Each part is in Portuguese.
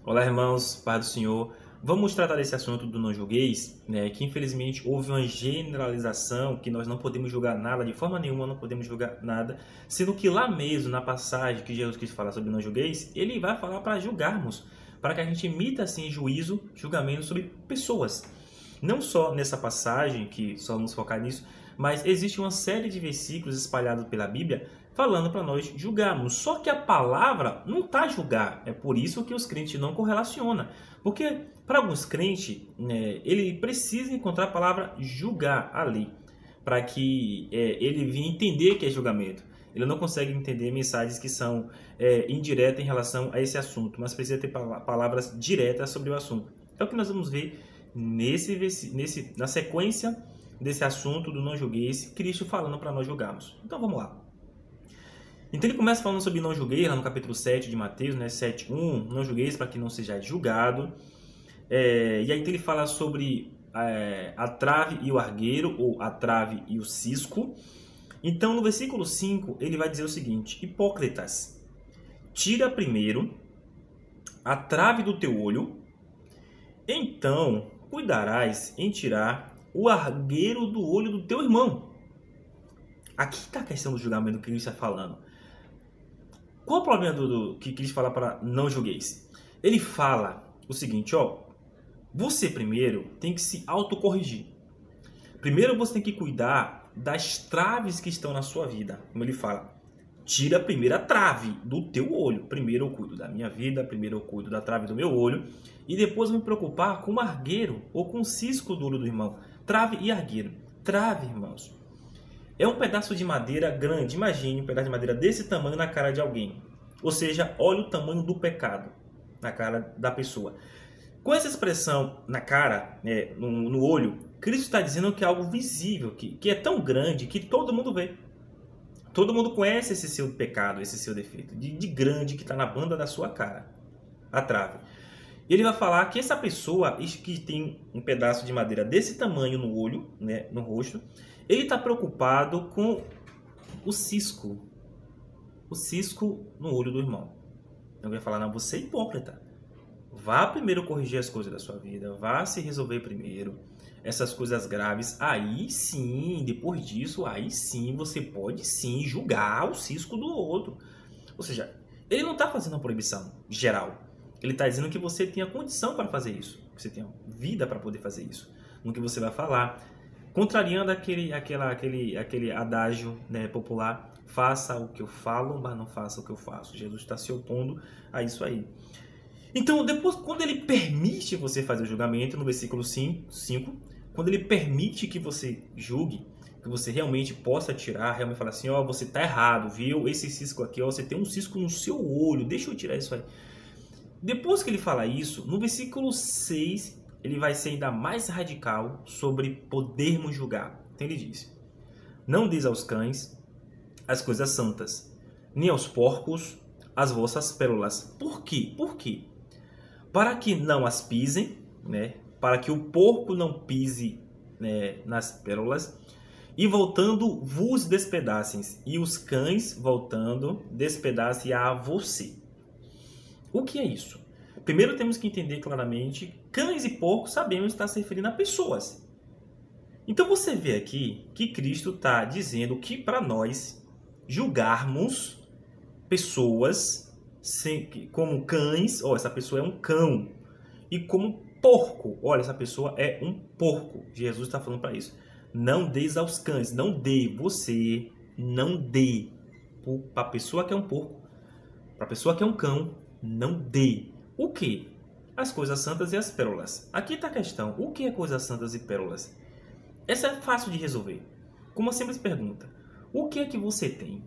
Olá, irmãos, paz do Senhor. Vamos tratar desse assunto do não julgueis, né? Que infelizmente houve uma generalização que nós não podemos julgar nada, de forma nenhuma não podemos julgar nada, sendo que lá mesmo, na passagem que Jesus quis falar sobre não julgueis, ele vai falar para julgarmos, para que a gente emita assim juízo, julgamento sobre pessoas. Não só nessa passagem, que só vamos focar nisso, mas existe uma série de versículos espalhados pela Bíblia falando para nós julgarmos. Só que a palavra não está julgar. É por isso que os crentes não correlacionam. Porque para alguns crentes, ele precisa encontrar a palavra julgar ali, para que ele venha entender que é julgamento. Ele não consegue entender mensagens que são indiretas em relação a esse assunto, mas precisa ter palavras diretas sobre o assunto. É o que nós vamos ver na sequência desse assunto do não julgueis, Cristo falando para nós julgarmos. Então vamos lá. Então ele começa falando sobre não julgueis, lá no capítulo 7 de Mateus, 7:1, não julgueis para que não seja julgado. E aí então ele fala sobre a trave e o argueiro, ou a trave e o cisco. Então no versículo 5 ele vai dizer o seguinte: hipócritas, tira primeiro a trave do teu olho, então cuidarás em tirar o argueiro do olho do teu irmão. Aqui está a questão do julgamento que Cristo está falando. Qual o problema que Cristo fala para não julgueis? Ele fala o seguinte, você primeiro tem que se autocorrigir. Primeiro você tem que cuidar das traves que estão na sua vida. Como ele fala, tira a primeira trave do teu olho. Primeiro eu cuido da minha vida, primeiro eu cuido da trave do meu olho, e depois eu me preocupar com o argueiro ou com o cisco do olho do irmão. Trave e argueiro. Trave, irmãos, é um pedaço de madeira grande. Imagine um pedaço de madeira desse tamanho na cara de alguém. Ou seja, olha o tamanho do pecado na cara da pessoa. Com essa expressão na cara, no olho, Cristo está dizendo que é algo visível, que é tão grande que todo mundo vê. Todo mundo conhece esse seu pecado, esse seu defeito, de grande que está na banda da sua cara, a trave. E ele vai falar que essa pessoa que tem um pedaço de madeira desse tamanho no olho, no rosto, ele está preocupado com o cisco no olho do irmão. Então ele vai falar, não, você é hipócrita. Vá primeiro corrigir as coisas da sua vida, vá se resolver primeiro essas coisas graves. Aí sim, depois disso, aí sim você pode sim julgar o cisco do outro. Ou seja, ele não está fazendo uma proibição geral. Ele está dizendo que você tem a condição para fazer isso, que você tem vida para poder fazer isso, no que você vai falar. Contrariando aquele adágio popular, faça o que eu falo, mas não faça o que eu faço. Jesus está se opondo a isso aí. Então, depois, quando ele permite você fazer o julgamento, no versículo 5, quando ele permite que você julgue, que você realmente possa tirar, realmente falar assim, você está errado, viu? Esse cisco aqui, você tem um cisco no seu olho, deixa eu tirar isso aí. Depois que ele fala isso, no versículo 6, ele vai ser ainda mais radical sobre podermos julgar. Então ele diz, não diz aos cães as coisas santas, nem aos porcos as vossas pérolas. Por quê? Por quê? Para que não as pisem, para que o porco não pise nas pérolas, e voltando vos despedacem, e os cães voltando despedacem a você. O que é isso? Primeiro temos que entender claramente, cães e porcos sabemos estar se referindo a pessoas. Então você vê aqui que Cristo está dizendo que para nós julgarmos pessoas como cães, essa pessoa é um cão, e como porco, olha, essa pessoa é um porco. Jesus está falando para isso. Não deis aos cães, não dê, você não dê para a pessoa que é um porco, para a pessoa que é um cão, não dê. O que? As coisas santas e as pérolas. Aqui está a questão. O que é coisas santas e pérolas? Essa é fácil de resolver. Com uma simples pergunta. O que é que você tem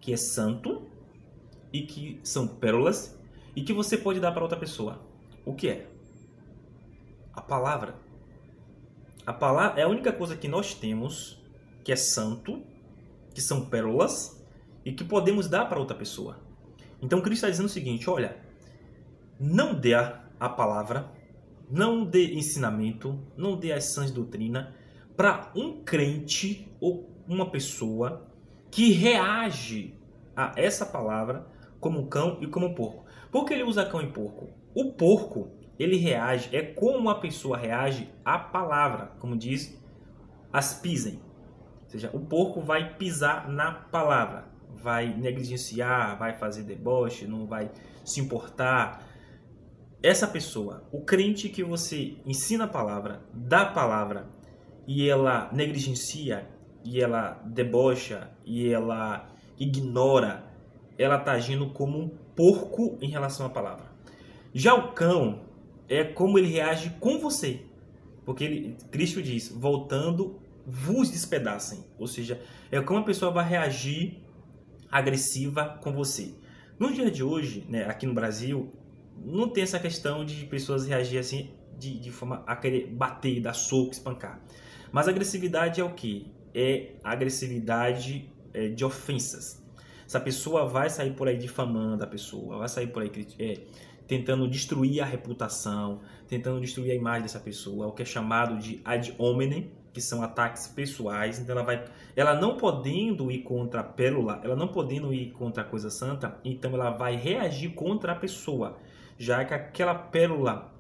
que é santo e que são pérolas e que você pode dar para outra pessoa? O que é? A palavra. A palavra é a única coisa que nós temos que é santo, que são pérolas e que podemos dar para outra pessoa. Então Cristo está dizendo o seguinte, olha, não dê a palavra, não dê ensinamento, não dê as sãs doutrina para um crente ou uma pessoa que reage a essa palavra como cão e como porco. Por que ele usa cão e porco? O porco, ele reage, é como a pessoa reage à palavra, como diz as pisem. Ou seja, o porco vai pisar na palavra, vai negligenciar, vai fazer deboche, não vai se importar. Essa pessoa, o crente que você ensina a palavra, dá a palavra, e ela negligencia, e ela debocha, e ela ignora, ela está agindo como um porco em relação à palavra. Já o cão é como ele reage com você. Porque Cristo diz, voltando, vos despedacem. Ou seja, é como a pessoa vai reagir agressiva com você. No dia de hoje, né, aqui no Brasil, não tem essa questão de pessoas reagir assim, de forma a querer bater, dar soco, espancar. Mas a agressividade é o quê? É a agressividade de ofensas. Essa pessoa vai sair por aí difamando a pessoa, vai sair por aí tentando destruir a reputação, tentando destruir a imagem dessa pessoa, o que é chamado de ad hominem, que são ataques pessoais. Então ela não podendo ir contra a pérola, ela não podendo ir contra a coisa santa, então ela vai reagir contra a pessoa, já que aquela pérola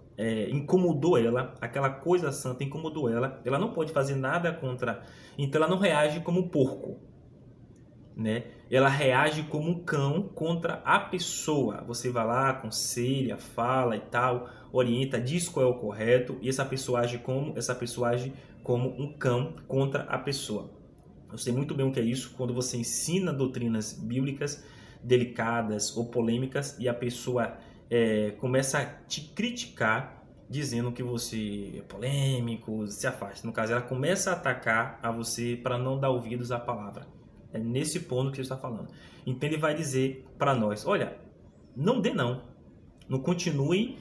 incomodou ela, aquela coisa santa incomodou ela não pode fazer nada contra, então ela não reage como um porco, né? Ela reage como um cão contra a pessoa. Você vai lá, aconselha, fala e tal, orienta, diz qual é o correto, e essa pessoa age como um cão contra a pessoa. Eu sei muito bem o que é isso quando você ensina doutrinas bíblicas delicadas ou polêmicas e a pessoa começa a te criticar dizendo que você é polêmico, se afaste. No caso, ela começa a atacar a você para não dar ouvidos à palavra. É nesse ponto que ele está falando. Então ele vai dizer para nós, olha, não dê não. Não continue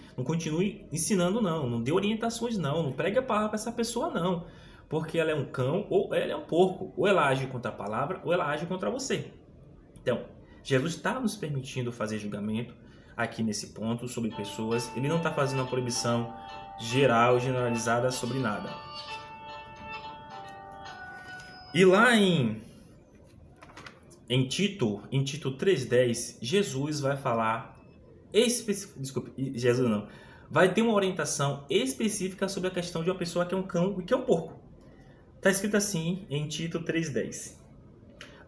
ensinando não dê orientações não pregue a palavra para essa pessoa não. Porque ela é um cão ou ela é um porco. Ou ela age contra a palavra ou ela age contra você. Então, Jesus está nos permitindo fazer julgamento aqui nesse ponto sobre pessoas. Ele não está fazendo uma proibição geral, generalizada sobre nada. E lá em Tito 3,10, Jesus vai falar vai ter uma orientação específica sobre a questão de uma pessoa que é um cão e que é um porco. Está escrito assim em Tito 3,10.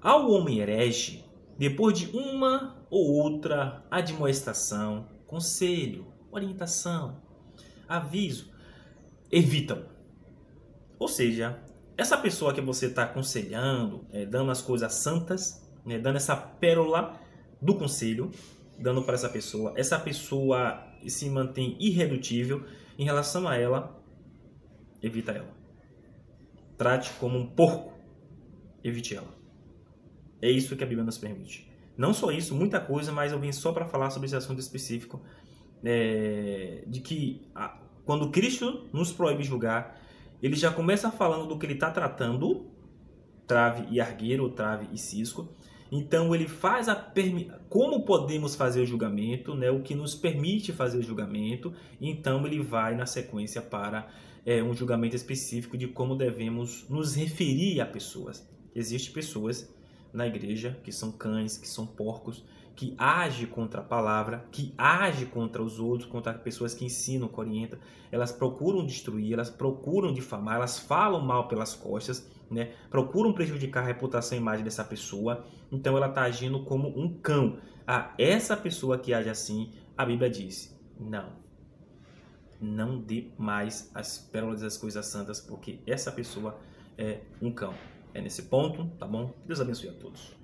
Ao homem herege, depois de uma ou outra admoestação, conselho, orientação, aviso, evitam. Ou seja, essa pessoa que você está aconselhando, dando as coisas santas, dando essa pérola do conselho, dando para essa pessoa se mantém irredutível, em relação a ela, evita ela. Trate como um porco, evite ela. É isso que a Bíblia nos permite. Não só isso, muita coisa, mas eu vim só para falar sobre esse assunto específico, de que quando Cristo nos proíbe julgar, ele já começa falando do que ele está tratando, trave e argueiro, trave e cisco. Então ele faz como podemos fazer o julgamento, né? O que nos permite fazer o julgamento. Então ele vai na sequência para um julgamento específico de como devemos nos referir a pessoas. Existem pessoas na igreja que são cães, que são porcos, que agem contra a palavra, que agem contra os outros, contra pessoas que ensinam, que orientam. Elas procuram destruir, elas procuram difamar, elas falam mal pelas costas, né? Procuram prejudicar a reputação e a imagem dessa pessoa. Então ela está agindo como um cão. Essa pessoa que age assim, a Bíblia diz, não dê mais as pérolas das coisas santas, porque essa pessoa é um cão. É nesse ponto, tá bom? Deus abençoe a todos.